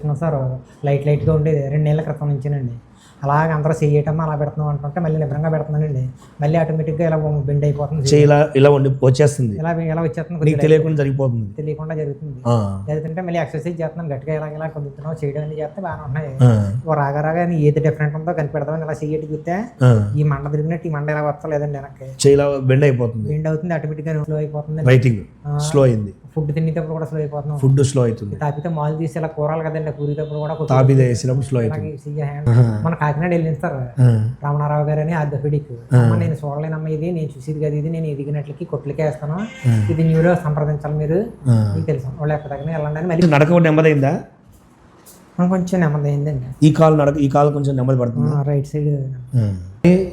చూస్తున్నాం సార్, లైట్గా ఉండేది 2 నెలల క్రితం నుంచేనండి. అలాగ అందరూ చెయ్యటం అలా పెడుతున్నాం అంటుంటే మళ్ళీ నిబ్రంగా పెడుతున్నానండి. మళ్ళీ ఆటోమేటిక్గా ఇలా బెండ్ అయిపోతుంది, ఇలా వచ్చేస్తుంది, ఇలా వచ్చేస్తుంది, తెలియకుండా జరిగిపోతుంది, తెలియకుండా జరుగుతుంది. జరుగుతుంటే మళ్ళీ ఎక్సర్సైజ్ చేస్తున్నాను గట్టిగా, ఇలా కొద్దిగా చేయడం అని చేస్తే బాగా ఉన్నాయి. రాగా ఏది డిఫరెంట్ ఉందో కనిపెడతామని ఇలా చెయ్యటి చూస్తే ఈ మండ తిరిగినట్టు ఈ మండ ఇలా వస్తలేదండి వెనక్కి, బెండ్ అయిపోతుంది, బెండ్ అవుతుంది, ఆటోమేటిక్గా స్లో అయిపోతుంది, రైటింగ్ స్లో అయింది, ఫుడ్ తినేటప్పుడు కూడా స్లో అయిపోతున్నాం, ఫుడ్ స్లో అవుతుంది, తాపితే మాలు తీసి ఇలా కూరాలి కదండి, కూరేటప్పుడు కూడా తాపిద వేసినప్పుడు స్లో అవుతుంది. మన కాకినాడ వెళ్ళింది సార్ రమణారావు గారు అని ఆర్థోపెడిక్. నేను చూడలేనమ్మా, ఇది నేను చూసేది కదా, ఇది నేను ఎదిగినట్లకి కొట్లకే వేస్తాను, ఇది న్యూరో సంప్రదించాలి మీరు, మీకు తెలుసు వాళ్ళు ఎక్కడ దగ్గర వెళ్ళండి అని. మళ్ళీ నడక నెమ్మదైందా? కొంచెం నెమ్మది అయిందండి. ఈ కాలు కొంచెం నెమ్మది పడుతుంది, రైట్ సైడ్.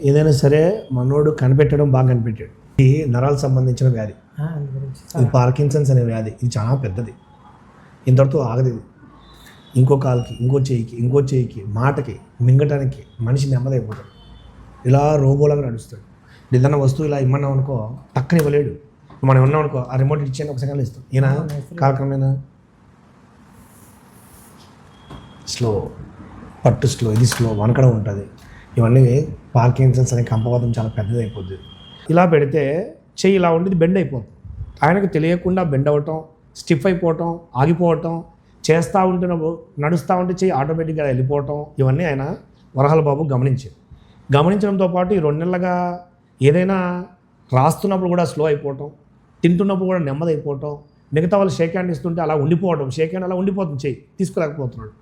ఏదైనా సరే మనోడు కనిపెట్టడం బాగా కనిపెట్టాడు. ఈ నరాలకు సంబంధించిన వ్యాధి, ఈ పార్కిన్సన్స్ అనే వ్యాధి, ఇది చాలా పెద్దది, ఇంతటితో ఆగదు. ఇది ఇంకో కాలుకి, ఇంకో చేయికి, మాటకి, మింగటానికి మనిషి నెమ్మదైపోతాడు, ఇలా రోబోలాగా నడుస్తాడు. ఏదన్నా వస్తువు ఇలా ఇమ్మన్నాం అనుకో టక్కని ఇవ్వలేడు, మనం ఉన్నాం అనుకో ఆ రిమోట్ ఇచ్చేయండి ఒక సెకండ్లో ఇస్తాం. ఈయన కాలక్రమేణా స్లో, పట్టు స్లో, ఇది స్లో, వనకడం ఉంటుంది. ఇవన్నీ పార్కిన్సన్స్ అనే కంపవాదం చాలా పెద్దది అయిపోద్ది. ఇలా పెడితే చెయ్యి ఇలా ఉండేది బెండ్ అయిపోతుంది, ఆయనకు తెలియకుండా బెండ్ అవ్వటం, స్టిఫ్ అయిపోవటం, ఆగిపోవటం, చేస్తూ ఉంటే నడుస్తూ ఉంటే చెయ్యి ఆటోమేటిక్గా వెళ్ళిపోవటం, ఇవన్నీ ఆయన వరహాల బాబు గమనించడంతో పాటు ఈ 2 నెలలుగా ఏదైనా రాస్తున్నప్పుడు కూడా స్లో అయిపోవటం, తింటున్నప్పుడు కూడా నెమ్మది అయిపోవటం, మిగతా వాళ్ళు షేక్ హ్యాండ్ ఇస్తుంటే అలా ఉండిపోవటం, షేక్ హ్యాండ్ అలా ఉండిపోతుంది, చెయ్యి తీసుకోలేకపోతున్నాడు.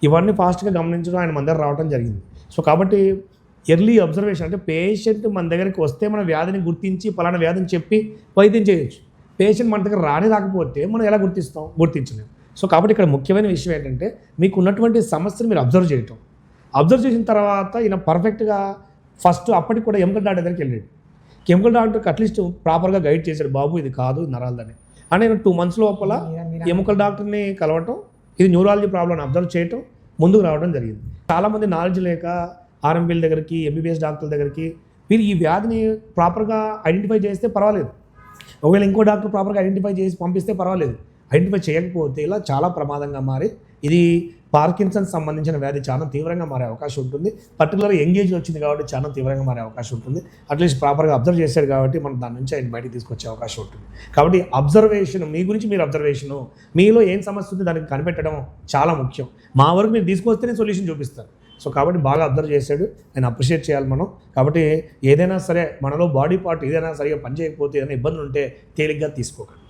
ఇవన్నీ ఫాస్ట్గా గమనించడం ఆయన మన దగ్గర రావడం జరిగింది. సో కాబట్టి ఎర్లీ అబ్జర్వేషన్ అంటే పేషెంట్ మన దగ్గరికి వస్తే మన వ్యాధిని గుర్తించి పలానా వ్యాధిని చెప్పి వైద్యం చేయొచ్చు. పేషెంట్ మన దగ్గర రాకపోతే మనం ఎలా గుర్తించలేము. సో కాబట్టి ఇక్కడ ముఖ్యమైన విషయం ఏంటంటే మీకు ఉన్నటువంటి సమస్యను మీరు అబ్జర్వ్ చేసిన తర్వాత ఈయన పర్ఫెక్ట్గా ఫస్ట్ అప్పటికి కూడా ఎముకల డాక్టర్ దగ్గరికి వెళ్ళాడు. ఎముకల డాక్టర్కి అట్లీస్ట్ ప్రాపర్గా గైడ్ చేశాడు, బాబు ఇది కాదు నరాలదని అని. నేను 2 months లోపల ఎముకల డాక్టర్ని కలవటం, ఇది న్యూరాలజీ ప్రాబ్లమ్ అబ్జర్వ్ చేయటం, ముందుకు రావడం జరిగింది. చాలామంది నాలెడ్జ్ లేక ఆర్ఎంపీల దగ్గరికి, ఎంబీబీఎస్ డాక్టర్ల దగ్గరికి మీరు ఈ వ్యాధిని ప్రాపర్గా ఐడెంటిఫై చేస్తే పర్వాలేదు, ఒకవేళ ఇంకో డాక్టర్ ప్రాపర్గా ఐడెంటిఫై చేసి పంపిస్తే పర్వాలేదు. ఐడెంటిఫై చేయకపోతే ఇలా చాలా ప్రమాదంగా మారి ఇది పార్కిన్సన్స్ సంబంధించిన వ్యాధి చాలా తీవ్రంగా మారే అవకాశం ఉంటుంది. పర్టికులర్గా ఎంగేజ్ వచ్చింది కాబట్టి చాలా తీవ్రంగా మారే అవకాశం ఉంటుంది. అట్లీస్ట్ ప్రాపర్గా అబ్జర్వ్ చేశారు కాబట్టి మనం దాని నుంచి ఆయన బయటికి తీసుకొచ్చే అవకాశం ఉంటుంది. కాబట్టి అబ్జర్వేషన్, మీ గురించి మీరు అబ్జర్వేషను, మీలో ఏం సమస్య ఉంది దానికి కనిపెట్టడం చాలా ముఖ్యం. మా వరకు మీరు తీసుకొస్తేనే సొల్యూషన్ చూపిస్తారు. సో కాబట్టి బాగా అబ్జర్వ్ చేశాడు, ఆయన అప్రిషియేట్ చేయాలి మనం. కాబట్టి ఏదైనా సరే మనలో బాడీ పార్ట్ ఏదైనా సరిగా పనిచేయకపోతే, ఏదైనా ఇబ్బందులు ఉంటే తేలిగ్గా తీసుకోకండి.